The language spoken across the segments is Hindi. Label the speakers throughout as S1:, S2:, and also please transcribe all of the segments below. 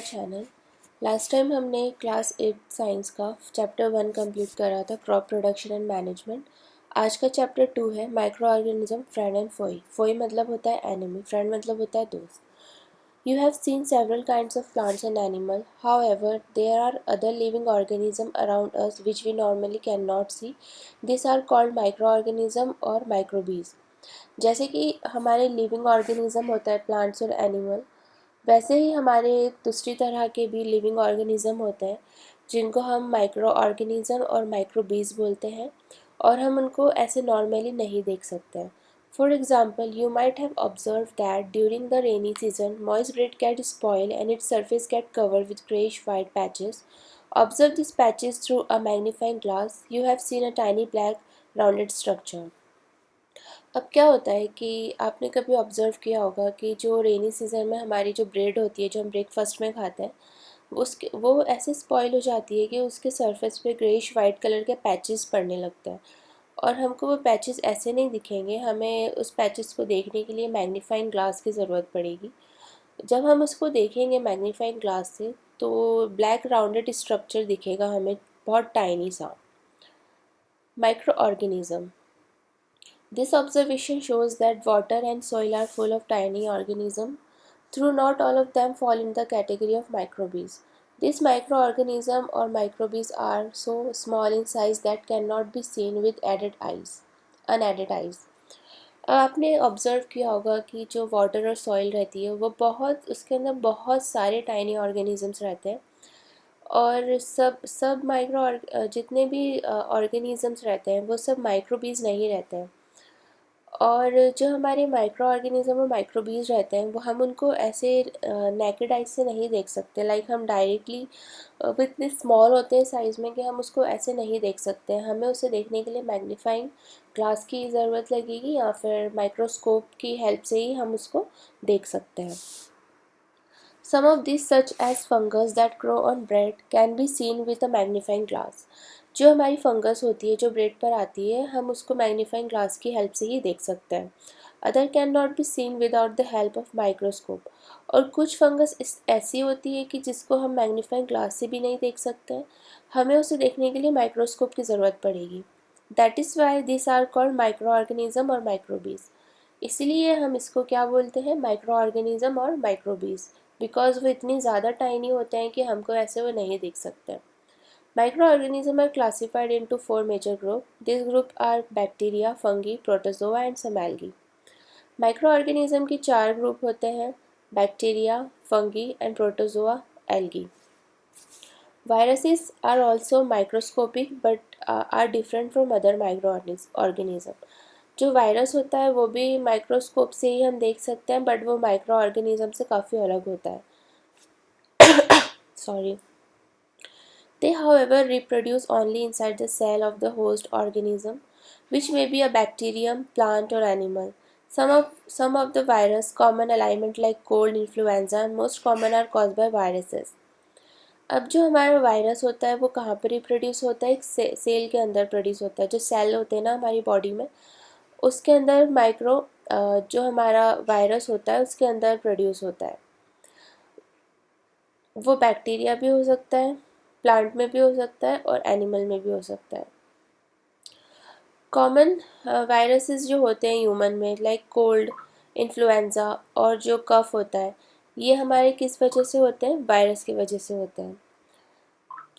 S1: चैनल। लास्ट टाइम हमने क्लास 8 साइंस का चैप्टर 1 कंप्लीट करा था, क्रॉप प्रोडक्शन एंड मैनेजमेंट। आज का चैप्टर 2 है microorganism, friend and foe. Foe मतलब होता है एनिमी, फ्रेंड मतलब होता है दोस्त। You have seen several kinds of plants and animal, however there are other living organism around us which we normally cannot see. This are called microorganism और माइक्रोबीज। जैसे कि हमारे लिविंग ऑर्गेनिज्म होता है प्लांट्स और एनिमल, वैसे ही हमारे दूसरी तरह के भी लिविंग ऑर्गेनिज्म होते हैं जिनको हम माइक्रो ऑर्गेनिज्म और माइक्रोबीज बोलते हैं, और हम उनको ऐसे नॉर्मली नहीं देख सकते हैं। For example, you might have observe that during the rainy season moist bread get spoiled and its surface get covered with grayish white patches. Observe these patches through a magnifying glass. You have seen a tiny black rounded structure. अब क्या होता है कि आपने कभी ऑब्ज़र्व किया होगा कि जो रेनी सीज़न में हमारी जो ब्रेड होती है, जो हम ब्रेकफास्ट में खाते हैं, वो ऐसे स्पॉइल हो जाती है कि उसके सरफेस पे ग्रेइश वाइट कलर के पैचेस पड़ने लगते हैं। और हमको वो पैचेस ऐसे नहीं दिखेंगे, हमें उस पैचेस को देखने के लिए मैग्नीफाइंग ग्लास की ज़रूरत पड़ेगी। जब हम उसको देखेंगे मैग्नीफाइंग ग्लास से, तो ब्लैक राउंडेड स्ट्रक्चर दिखेगा हमें, बहुत टाइनी सा। Micro organism. This observation shows that water and soil are full of tiny organisms, though not all of them fall in the category of microbes. These microorganisms or microbes are so small in size that cannot be seen with unaided eyes. आपने ऑब्ज़र्व किया होगा कि जो वाटर और सॉइल रहती है वो बहुत, उसके अंदर बहुत सारे टाइनी ऑर्गेनिजम्स रहते हैं, और सब सब जितने भी ऑर्गेनिजम्स रहते हैं वो सब माइक्रोबीज नहीं रहते हैं। और जो हमारे माइक्रो ऑर्गेनिज्म और माइक्रोबीज रहते हैं वो हम उनको ऐसे नेकेड आइज से नहीं देख सकते। लाइक हम डायरेक्टली वो इतने स्मॉल होते हैं साइज़ में कि हम उसको ऐसे नहीं देख सकते हैं। हमें उसे देखने के लिए मैग्नीफाइंग ग्लास की ज़रूरत लगेगी या फिर माइक्रोस्कोप की हेल्प से ही हम उसको देख सकते हैं। Some of these, such as fungus that grow on bread, can be seen with a magnifying glass. जो हमारी फंगस होती है जो ब्रेड पर आती है, हम उसको मैग्नीफाइंग ग्लास की हेल्प से ही देख सकते हैं। Other can not be seen without the help of microscope. और कुछ फंगस ऐसी होती है कि जिसको हम मैग्नीफाइंग ग्लास से भी नहीं देख सकते हैं, हमें उसे देखने के लिए माइक्रोस्कोप की ज़रूरत पड़ेगी। That is why this are called microorganism और माइक्रोबीज। इसीलिए हम इसको क्या बोलते हैं, माइक्रो ऑर्गेनिज्म और माइक्रोबीज, बिकॉज वो इतनी ज़्यादा टाइनी होते हैं कि हमको ऐसे वो नहीं दिख सकते। Microorganisms are classified into four major groups. These groups are bacteria, fungi, protozoa and some algae. Microorganism के चार ग्रुप होते हैं, bacteria, fungi and protozoa, algae. Viruses are also microscopic but are different from other microorganism. जो वायरस होता है वो भी माइक्रोस्कोप से ही हम देख सकते हैं, बट वो माइक्रो ऑर्गेनिज्म से काफ़ी अलग होता है। Sorry. They, however, reproduce only inside the cell of the host organism, which may be a bacterium, plant, or animal. Some of the virus common ailment like cold, influenza, and most common are caused by viruses. अब जो हमारा वायरस होता है वो कहाँ पर रिप्रोड्यूस होता है, एक सेल के अंदर प्रोड्यूस होता है। जो सेल होते हैं ना हमारी बॉडी में, उसके अंदर जो हमारा वायरस होता है उसके अंदर प्रोड्यूस होता है। वो बैक्टीरिया भी हो सकता है, प्लांट में भी हो सकता है और एनिमल में भी हो सकता है। कॉमन वायरसेस जो होते हैं ह्यूमन में, लाइक कोल्ड, इन्फ्लुएंजा और जो कफ होता है, ये हमारे किस वजह से होते हैं, वायरस की वजह से होते हैं।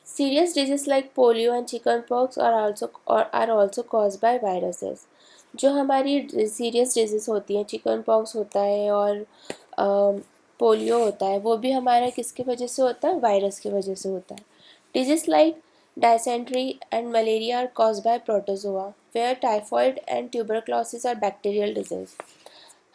S1: Serious disease like polio and chickenpox are also cause by viruses. जो हमारी सीरियस डिजीज होती हैं, चिकन पॉक्स होता है और पोलियो होता है, वो भी हमारा किसकी वजह से होता है, वायरस की वजह से होता है। Disease like dysentery and malaria are caused by protozoa, where typhoid and tuberculosis are bacterial disease.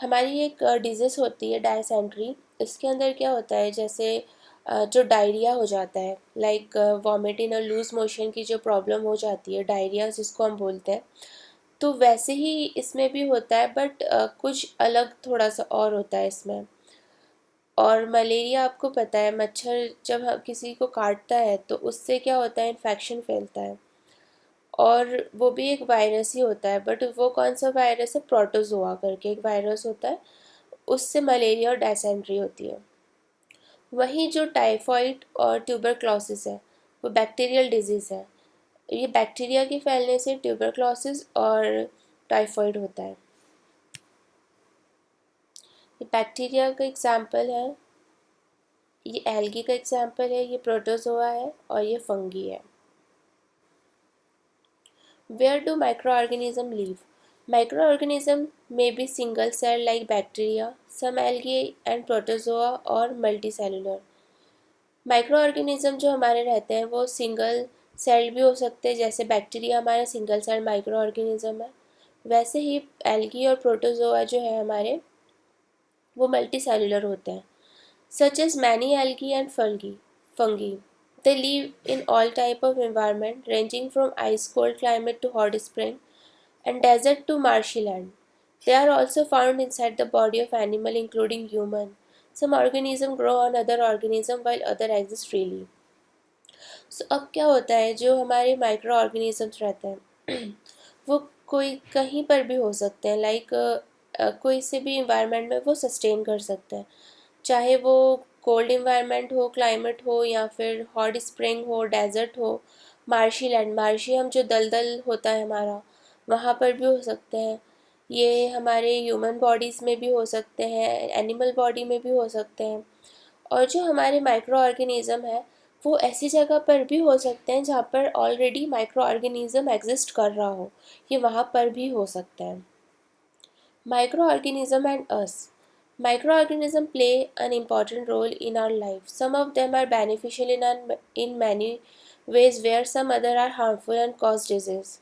S1: हमारी एक डिजीज़ होती है डायसेंट्री। इसके अंदर क्या होता है, जैसे जो डायरिया हो जाता है, लाइक वॉमिटिंग और लूज मोशन की जो प्रॉब्लम हो जाती है, डायरिया जिसको हम बोलते हैं, तो वैसे ही इसमें भी होता है, बट कुछ अलग थोड़ा सा और होता है इसमें। और मलेरिया आपको पता है, मच्छर जब किसी को काटता है तो उससे क्या होता है, इन्फेक्शन फैलता है, और वो भी एक वायरस ही होता है। बट वो कौन सा वायरस है, प्रोटोजोआ करके एक वायरस होता है, उससे मलेरिया और डायसेंट्री होती है। वहीं जो टाइफॉइड और ट्यूबरक्लोसिस है वो बैक्टीरियल डिजीज़ है। ये बैक्टीरिया के फैलने से ट्यूबरक्लोसिस और टाइफॉइड होता है। ये बैक्टीरिया का एग्जाम्पल है, ये एल्गी का एग्जाम्पल है, ये प्रोटोजोआ है और ये फंगी है। Where do microorganisms live? Microorganisms may be single cell like bacteria, some algae and protozoa or multicellular. Micro organism जो हमारे रहते हैं वो सिंगल सेल भी हो सकते हैं, जैसे बैक्टीरिया हमारा सिंगल सेल माइक्रो ऑर्गेनिज्म है। वैसे ही एल्गी और प्रोटोजोआ जो है हमारे वो मल्टी सेलुलर होते हैं, such as many algae and fungi. They live in all type of environment ranging from ice cold climate to hot spring and desert to marshy land. They are also found inside the body of animal including human. Some organisms grow on other organisms while other exist freely. So अब क्या होता है, जो हमारे माइक्रो ऑर्गेनिजम्स रहते हैं वो कोई कहीं पर भी हो सकते हैं, लाइक कोई से भी इन्वायरमेंट में वो सस्टेन कर सकते हैं, चाहे वो कोल्ड इन्वायरमेंट हो, क्लाइमेट हो, या फिर हॉट स्प्रिंग हो, डेजर्ट हो, मार्शी लैंड, मार्शी हम जो दलदल होता है हमारा वहाँ पर भी हो सकते हैं। ये हमारे ह्यूमन बॉडीज़ में भी हो सकते हैं, एनिमल बॉडी में भी हो सकते हैं। और जो हमारे माइक्रो ऑर्गेनिज़म है वो ऐसी जगह पर भी हो सकते हैं जहाँ पर ऑलरेडी माइक्रो ऑर्गेनिज़म एग्जिस्ट कर रहा हो, ये वहाँ पर भी हो सकता है। Microorganism and us. Microorganisms play an important role in our life. Some of them are beneficial in many ways, where some other are harmful and cause disease.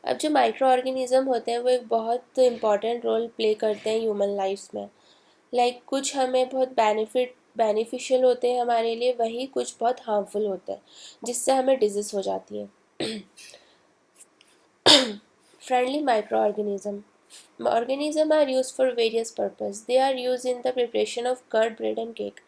S1: अब जो माइक्रो ऑर्गेनिज़म होते हैं वो एक बहुत इम्पॉर्टेंट रोल प्ले करते हैं ह्यूमन लाइफ में। लाइक कुछ हमें बहुत बेनिफिशियल होते हैं हमारे लिए, वही कुछ बहुत हार्मफुल होते हैं जिससे हमें डिजीज़ हो जाती है। Friendly microorganism. Organisms are used for various purposes. They are used in the preparation of curd, bread and cake.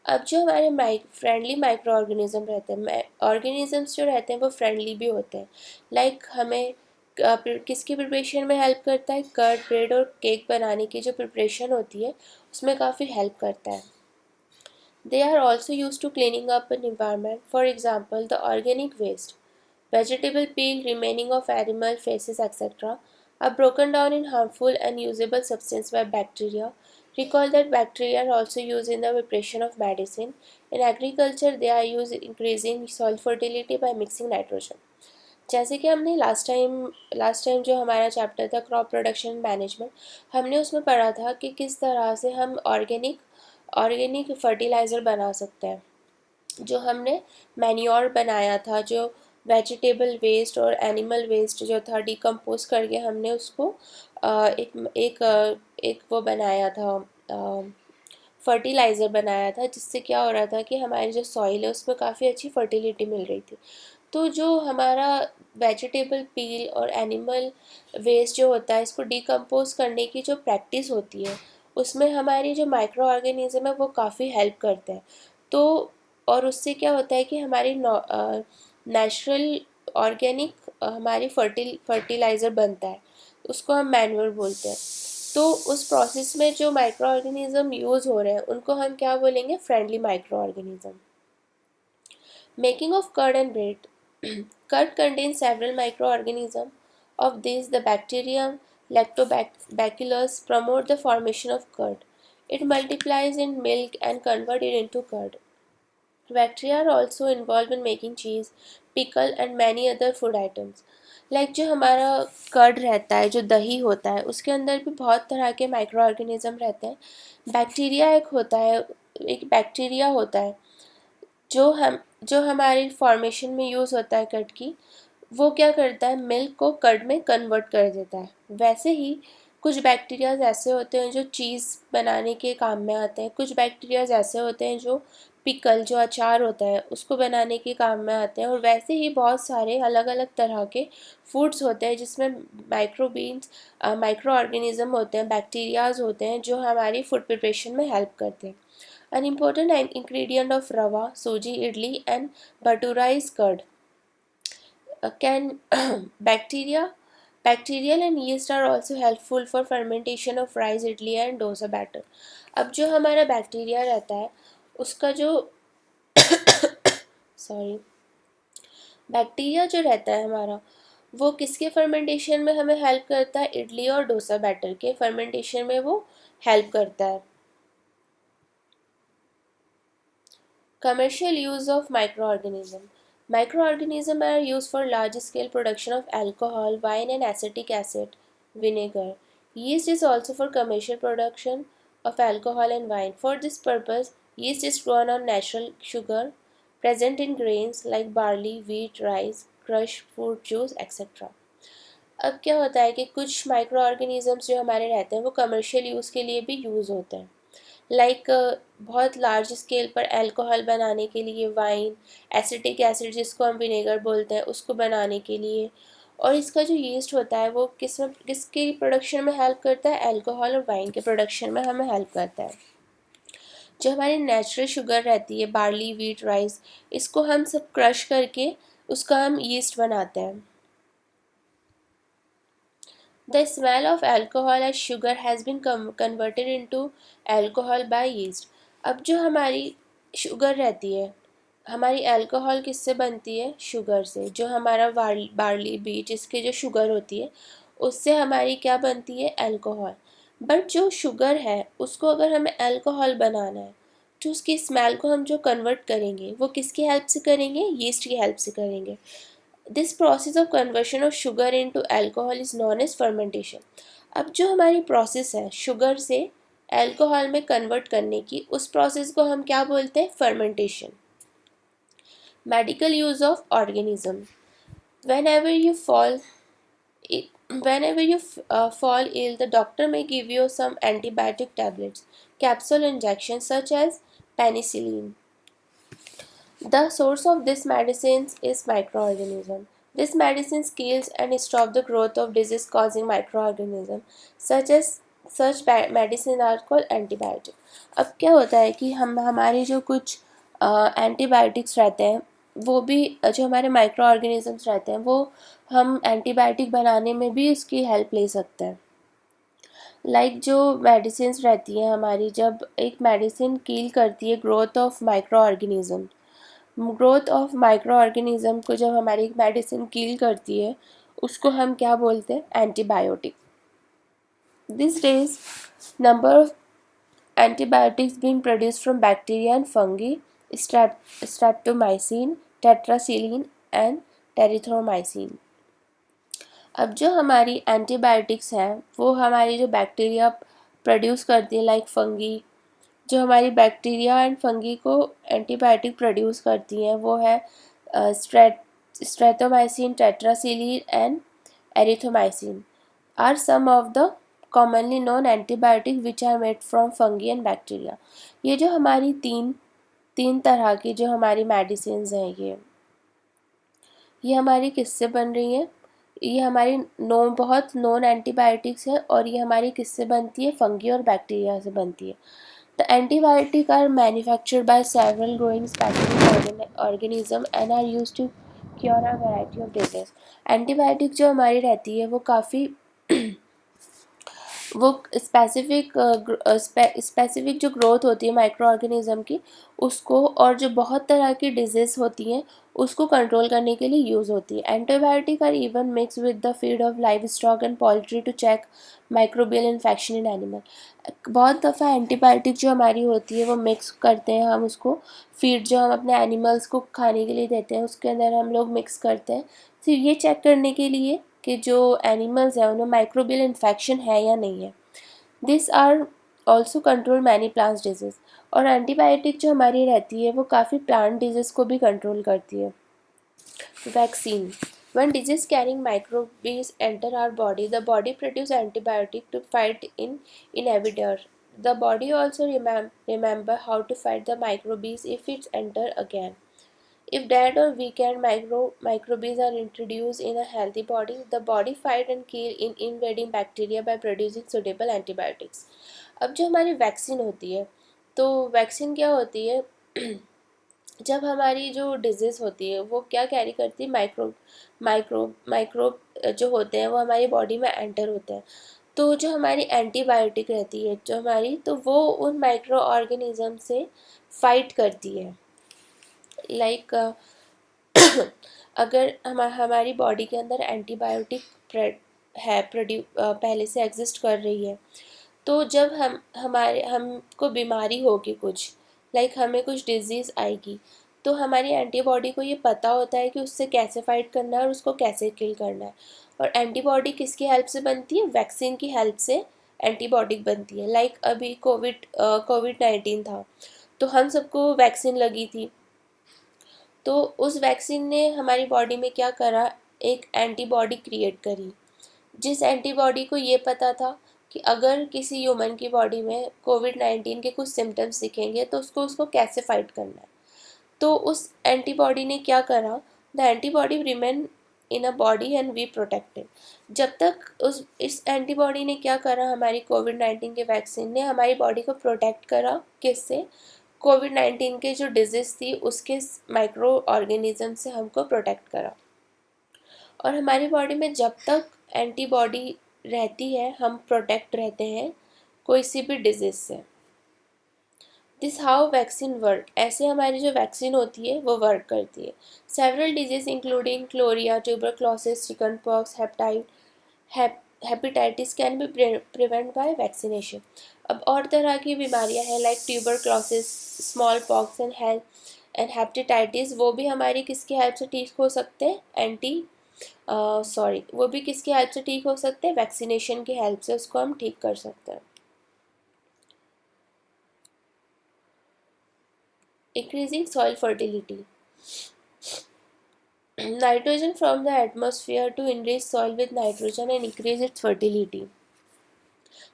S1: अब जो हमारे फ्रेंडली माइक्रो ऑर्गेनिज्म रहते हैं, ऑर्गेनिजम्स जो रहते हैं वो फ्रेंडली भी होते हैं। लाइक हमें किसकी प्रिपरेशन में हेल्प करता है, कर्ड, ब्रेड और केक बनाने की जो प्रिपरेशन होती है उसमें काफ़ी हेल्प करता है। They are also used to cleaning up an environment. For example, the organic waste, vegetable peel, remaining of animal faces, etc., are broken down in harmful and usable substance by bacteria. Recall that bacteria are also used in the preparation of medicine. In agriculture, they are used increasing soil fertility by mixing nitrogen. जैसे कि हमने लास्ट टाइम जो हमारा चैप्टर था क्रॉप प्रोडक्शन मैनेजमेंट, हमने उसमें पढ़ा था कि किस तरह से हम ऑर्गेनिक फर्टिलाइज़र बना सकते हैं। जो हमने मैन्योर बनाया था, जो वेजिटेबल वेस्ट और एनिमल वेस्ट जो था डिकम्पोज करके हमने उसको एक वो बनाया था, फर्टिलाइज़र बनाया था, जिससे क्या हो रहा था कि हमारी जो सॉइल है उसमें काफ़ी अच्छी फर्टिलिटी मिल रही थी। तो जो हमारा वेजिटेबल पील और एनिमल वेस्ट जो होता है इसको डिकम्पोज करने की जो प्रैक्टिस होती है उसमें हमारी जो माइक्रो ऑर्गेनिज्म है वो काफ़ी हेल्प करते हैं। तो और उससे क्या होता है कि हमारी नेचुरल ऑर्गेनिक हमारी फर्टिलाइज़र बनता है, उसको हम मैन्योर बोलते हैं। तो उस प्रोसेस में जो माइक्रो ऑर्गेनिज्म यूज़ हो रहे हैं उनको हम क्या बोलेंगे, friendly micro organism. Making of curd and bread. Curd contains several microorganisms. Of these, the bacterium Lactobacillus promote the formation of curd. It multiplies in milk and converts it into curd. Bacteria are also involved in making cheese, pickle and many other food items. Like जो हमारा कर्ड रहता है, जो दही होता है, उसके अंदर भी बहुत तरह के माइक्रो ऑर्गेनिज्म रहते हैं। एक बैक्टीरिया होता है जो हमारी फॉर्मेशन में यूज़ होता है कर्ड की, वो क्या करता है, मिल्क को कर्ड में कन्वर्ट कर देता है। वैसे ही कुछ बैक्टीरियाज ऐसे होते हैं जो चीज़ बनाने के काम में आते हैं, कुछ बैक्टीरियाज ऐसे होते हैं जो पिकल, जो अचार होता है, उसको बनाने के काम में आते हैं। और वैसे ही बहुत सारे अलग अलग तरह के फूड्स होते हैं जिसमें माइक्रो ऑर्गेनिज्म होते हैं, बैक्टीरियाज होते हैं जो हमारी फूड प्रिपरेशन में हेल्प करते हैं। An important ingredient of rava, suji, idli, and bhatura is curd. Can bacterial and yeast are also helpful for fermentation of rice, idli, and dosa batter. अब जो हमारा बैक्टीरिया रहता है उसका जो सॉरी बैक्टीरिया जो रहता है हमारा, वो किसके फर्मेंटेशन में हमें हेल्प करता है? इडली और डोसा बैटर के फर्मेंटेशन में वो हेल्प करता है। Commercial use of microorganism. Microorganisms are used for large-scale production of alcohol, wine, and acetic acid, vinegar. Yeast is also for commercial production of alcohol and wine. For this purpose, yeast is grown on natural sugar present in grains like barley, wheat, rice, crushed fruit juice, etc. अब क्या होता है कि कुछ माइक्रो ऑर्गेनिजम्स जो हमारे रहते हैं वो कमर्शियल यूज़ के लिए भी यूज़ होते हैं। लाइक बहुत लार्ज स्केल पर अल्कोहल बनाने के लिए, वाइन, एसिटिक एसिड जिसको हम विनेगर बोलते हैं उसको बनाने के लिए। और इसका जो यीस्ट होता है वो किसकी प्रोडक्शन में हेल्प करता है? अल्कोहल और वाइन के प्रोडक्शन में हमें हेल्प करता है। जो हमारी नेचुरल शुगर रहती है, बार्ली, व्हीट, राइस, इसको हम सब क्रश करके उसका हम यीस्ट बनाते हैं। The smell of alcohol as sugar has been converted into alcohol by yeast. अब जो हमारी शुगर रहती है, हमारी अल्कोहल किससे बनती है? शुगर से। जो हमारा बार्ली बीट इसकी जो शुगर होती है उससे हमारी क्या बनती है? अल्कोहल। बट जो शुगर है उसको अगर हमें अल्कोहल बनाना है तो उसकी स्मेल को हम जो कन्वर्ट करेंगे वो किसकी हेल्प से करेंगे? यीस्ट की हेल्प से करेंगे। This process of conversion of sugar into alcohol is known as fermentation. अब जो हमारी प्रोसेस है शुगर से अल्कोहल में कन्वर्ट करने की, उस प्रोसेस को हम क्या बोलते हैं? Fermentation. Medical use of organism. whenever you fall whenever you fall ill, the doctor may give you some antibiotic tablets, capsule injections such as penicillin. The source of this medicines is microorganism. This medicine kills and stop the growth of disease-causing microorganism, such medicine are called antibiotic. अब क्या होता है कि हम हमारे जो कुछ एंटीबायोटिक्स रहते हैं वो भी जो हमारे माइक्रो ऑर्गेनिजम्स रहते हैं वो हम एंटीबायोटिक बनाने में भी इसकी हेल्प ले सकते हैं। लाइक जो मेडिसिन रहती हैं हमारी, जब एक मेडिसिन किल करती है growth of micro organism, growth of micro organism को जब हमारी एक मेडिसिन किल करती है उसको हम क्या बोलते हैं? Antibiotic. This days number of antibiotics being produced from bacteria and fungi, streptomycin, tetracycline and erythromycin. अब जो हमारी एंटीबायोटिक्स हैं वो हमारी जो बैक्टीरिया प्रोड्यूस करती है, लाइक फंगी, जो हमारी बैक्टीरिया एंड फंगी को एंटीबायोटिक प्रोड्यूस करती हैं वो है streptomycin, tetracycline and erythromycin are some of the commonly known antibiotics which are made from fungi and bacteria. ये जो हमारी तीन तरह की जो हमारी मेडिसिन्स हैं ये हमारी किससे बन रही हैं? ये हमारी बहुत नोन एंटीबायोटिक्स है और ये हमारी किससे बनती है? फंगी और बैक्टीरिया से बनती है। The antibiotics are manufactured by several growing specific organism and are used to cure a variety of diseases. Antibiotic जो हमारी रहती है वो काफ़ी वो स्पेसिफिक जो ग्रोथ होती है माइक्रो ऑर्गेनिज्म की उसको, और जो बहुत तरह की डिजीज़ होती हैं उसको कंट्रोल करने के लिए यूज़ होती है। Antibiotic are even mix with the feed of livestock and poultry to check microbial infection in animal. बहुत दफ़ा एंटीबायोटिक जो हमारी होती है वो मिक्स करते हैं हम उसको, फीड जो हम अपने एनिमल्स को खाने के लिए देते हैं उसके अंदर हम लोग मिक्स करते हैं, फिर ये चेक करने के लिए कि जो एनिमल्स हैं उनमें माइक्रोबियल इन्फेक्शन है या नहीं है। This are also control many plant disease. और एंटीबायोटिक जो हमारी रहती है वो काफ़ी प्लांट डिजीज़ को भी कंट्रोल करती है। Vaccine. When disease carrying microbes enter our body, the body produces antibiotic to fight invader. The body also remember how to fight the microbes if it's enter again. If dead or weakened microbes are introduced in a healthy body, the body fight and kill in invading bacteria by producing suitable antibiotics. अब जो हमारी वैक्सीन होती है, तो वैक्सीन क्या होती है? जब हमारी जो डिजीज़ होती है वो क्या कैरी करती है? माइक्रोब जो होते हैं वो हमारी बॉडी में एंटर होते हैं। तो जो हमारी एंटीबायोटिक रहती है जो हमारी, तो वो उन माइक्रो ऑर्गेनिज्म से फाइट करती है। लाइक अगर हमारी बॉडी के अंदर एंटीबायोटिक पहले से एग्जिस्ट कर रही है, तो जब हमको बीमारी होगी कुछ, लाइक हमें कुछ डिजीज़ आएगी, तो हमारी एंटीबॉडी को ये पता होता है कि उससे कैसे फाइट करना है और उसको कैसे किल करना है। और एंटीबॉडी किसकी हेल्प से बनती है? वैक्सीन की हेल्प से एंटीबॉडी बनती है। लाइक अभी कोविड-19 था, तो हम सबको वैक्सीन लगी थी, तो उस वैक्सीन ने हमारी बॉडी में क्या करा, एक एंटीबॉडी क्रिएट करी, जिस एंटीबॉडी को ये पता था कि अगर किसी ह्यूमन की बॉडी में कोविड-19 के कुछ सिम्टम्स दिखेंगे तो उसको कैसे फाइट करना है। तो उस एंटीबॉडी ने क्या करा, the antibody remain in a body and we protected. जब तक इस एंटीबॉडी ने क्या करा, हमारी कोविड-19 के वैक्सीन ने हमारी बॉडी को प्रोटेक्ट करा, किससे? कोविड-19 के जो डिजीज़ थी उसके माइक्रो ऑर्गेनिज्म से हमको प्रोटेक्ट करा। और हमारी बॉडी में जब तक एंटीबॉडी रहती है हम प्रोटेक्ट रहते हैं कोई सी भी डिजीज़ से। दिस हाउ वैक्सीन वर्क, ऐसे हमारी जो वैक्सीन होती है वो वर्क करती है। Several disease including cholera, tuberculosis, chicken pox, hepatitis can be prevent by vaccination. अब और तरह की बीमारियां हैं like tuberculosis, small pox and hepatitis, वो भी हमारी किसकी हेल्प से ठीक हो सकते हैं? वो भी किसकी हेल्प से ठीक हो सकते हैं? वैक्सीनेशन की हेल्प से उसको हम ठीक कर सकते हैं। Increasing soil fertility. Nitrogen from the atmosphere to enrich soil with nitrogen and increase its fertility.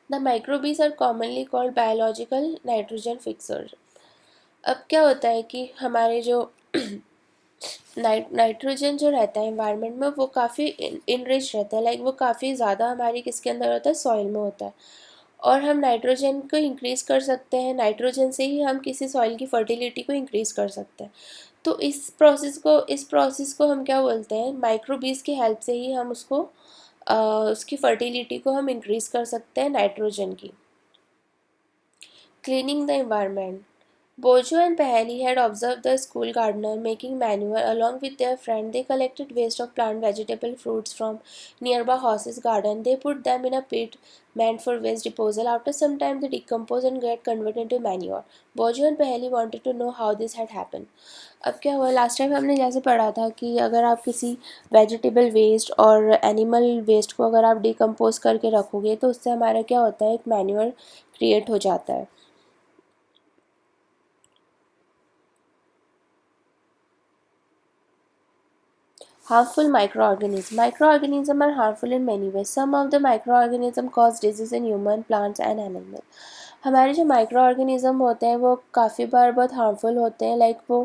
S1: The microbes are commonly called biological nitrogen fixers. अब क्या होता है कि हमारे जो नाइट्रोजन जो रहता है इन्वायरमेंट में वो काफ़ी इनरिच रहता है, लाइक वो काफ़ी ज़्यादा हमारी किसके अंदर होता है? सॉइल में होता है। और हम नाइट्रोजन को इंक्रीज़ कर सकते हैं, नाइट्रोजन से ही हम किसी सॉइल की फर्टिलिटी को इंक्रीज़ कर सकते हैं। तो इस प्रोसेस को हम क्या बोलते हैं? माइक्रोबीज की हेल्प से ही हम उसकी फर्टिलिटी को हम इंक्रीज़ कर सकते हैं नाइट्रोजन की। Cleaning the environment. Bojo and Paheli had observed the school gardener making manure along with their friend. They collected waste of plant, vegetable, fruits from nearby house's garden. They put them in a pit meant for waste disposal. After some time, they decompose and get converted into manure. Bojo and Paheli wanted to know how this had happened. अब क्या हुआ, लास्ट टाइम हमने जैसे पढ़ा था कि अगर आप किसी वेजिटेबल वेस्ट और एनिमल वेस्ट को अगर आप डिकम्पोज करके रखोगे तो उससे हमारा क्या होता है, एक मैन्योर क्रिएट हो जाता है। Harmful microorganisms. Microorganisms are harmful in many ways. Some of the microorganisms cause disease in human, plants and animals. हमारे जो माइक्रो ऑर्गेनिज़म होते हैं वो काफ़ी बार बहुत हार्मफुल होते हैं, लाइक वो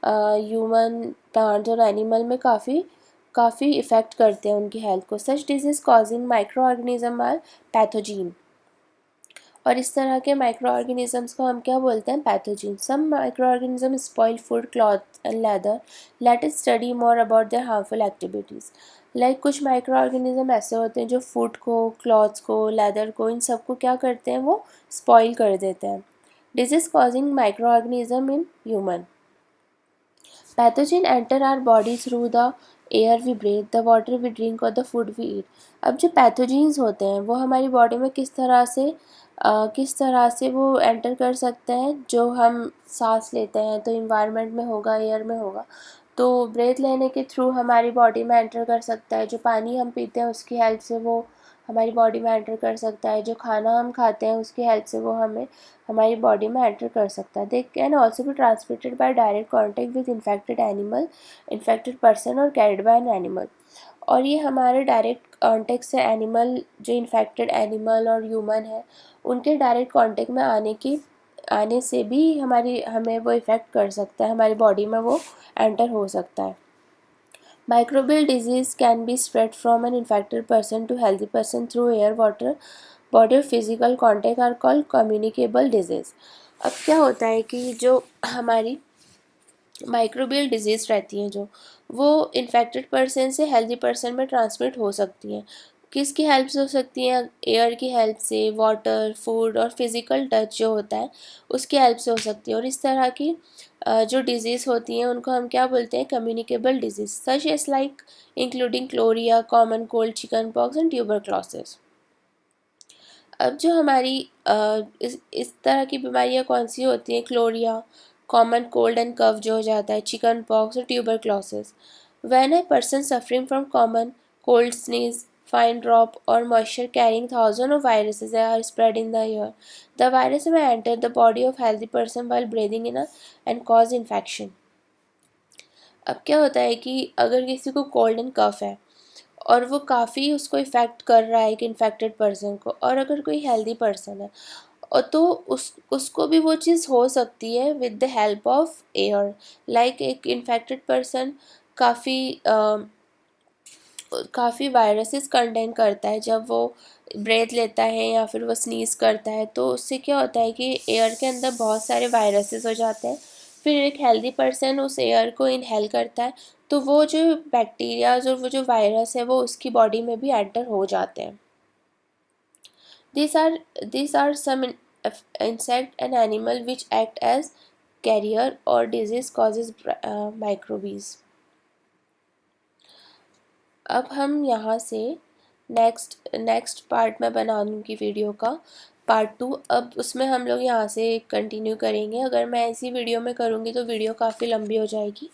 S1: ह्यूमन, प्लांट और एनिमल में काफ़ी इफ़ेक्ट करते हैं उनकी हेल्थ को। Such disease causing micro organism are pathogen. और इस तरह के माइक्रो ऑर्गेनिजम्स को हम क्या बोलते हैं? Pathogen. Some microorganism spoil food, cloth and leather. Let us study more about their harmful activities. Like कुछ माइक्रो ऑर्गेनिज्म ऐसे होते हैं जो फूड को, क्लॉथ्स को, लेदर को, इन सबको क्या करते हैं? वो स्पॉइल कर देते हैं। Disease causing micro organism in human. Pathogen enter our body through the air we breathe, the water we drink और द फूड वी ईट. अब जो पैथोजेंस होते हैं वो हमारी बॉडी में किस तरह से वो एंटर कर सकते हैं? जो हम सांस लेते हैं तो इन्वायरमेंट में होगा, एयर में होगा, तो ब्रेथ लेने के थ्रू हमारी बॉडी में एंटर कर सकता है। जो पानी हम पीते हैं उसकी हेल्प से वो हमारी बॉडी में एंटर कर सकता है। जो खाना हम खाते हैं उसकी हेल्प से वो हमारी बॉडी में एंटर कर सकता है। They can also be transmitted by direct contact with infected person और कैरिड बाय एन एनिमल. और ये हमारे डायरेक्ट कॉन्टैक्ट से एनिमल, जो इन्फेक्टेड एनिमल और ह्यूमन है उनके डायरेक्ट कॉन्टैक्ट में आने से भी हमें वो इफ़ेक्ट कर सकता है, हमारी बॉडी में वो एंटर हो सकता है. Microbial disease can be spread from an infected person to healthy person through air, water, body or physical contact are called communicable disease. अब क्या होता है कि जो हमारी माइक्रोबियल डिजीज़ रहती हैं जो वो इन्फेक्टेड पर्सन से हेल्दी पर्सन में ट्रांसमिट हो सकती हैं. किसकी हेल्प से हो सकती हैं? एयर की हेल्प से, वाटर, फूड और फिज़िकल टच जो होता है उसकी हेल्प से हो सकती है। और इस तरह की जो डिजीज़ होती हैं उनको हम क्या बोलते हैं? Communicable disease, such as like including cholera, common cold, chicken pox and tuberculosis. अब जो हमारी इस तरह की बीमारियां कौन सी होती हैं? क्लोरिया, कॉमन कोल्ड एंड कफ जो हो जाता है, चिकन पॉक्स और tuberculosis. When a person suffering from common cold, sneeze, fine drop or moisture carrying thousands of viruses are spread in the air. The virus may enter the body of healthy person while breathing in and cause infection. अब क्या होता है कि अगर किसी को कोल्ड एंड कफ है और वो काफ़ी उसको इफ़ेक्ट कर रहा है एक इन्फेक्टेड पर्सन को, और अगर कोई हेल्दी पर्सन है और तो उसको भी वो चीज़ हो सकती है with the help of air. Like एक इन्फेक्टेड पर्सन काफ़ी काफ़ी वायरसेस कंटेन करता है जब वो ब्रेथ लेता है या फिर वो स्नीज़ करता है, तो उससे क्या होता है कि एयर के अंदर बहुत सारे वायरसेस हो जाते हैं। फिर एक हेल्दी पर्सन उस एयर को इनहेल करता है तो वो जो बैक्टीरियाज और वो जो वायरस है वो उसकी बॉडी में भी एंटर हो जाते हैं। These are some insect and animal which act as carrier or disease causes microbes. अब हम यहाँ से नेक्स्ट पार्ट में बना दूँगी वीडियो का पार्ट 2। अब उसमें हम लोग यहाँ से कंटिन्यू करेंगे। अगर मैं ऐसी वीडियो में करूँगी तो वीडियो काफ़ी लंबी हो जाएगी,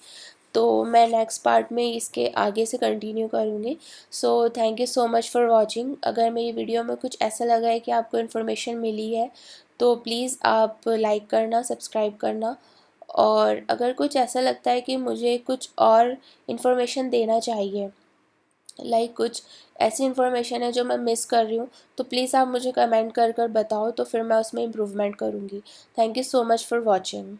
S1: तो मैं नेक्स्ट पार्ट में इसके आगे से कंटिन्यू करूँगी। So thank you so much for watching. अगर मेरी वीडियो में कुछ ऐसा लगा है कि आपको इन्फॉर्मेशन मिली है तो प्लीज़ आप लाइक करना, सब्सक्राइब करना। और अगर कुछ ऐसा लगता है कि मुझे कुछ और इन्फॉर्मेशन देना चाहिए, कुछ ऐसी इन्फॉर्मेशन है जो मैं मिस कर रही हूँ, तो प्लीज़ आप मुझे कमेंट कर बताओ, तो फिर मैं उसमें इम्प्रूवमेंट करूँगी। Thank you so much for watching.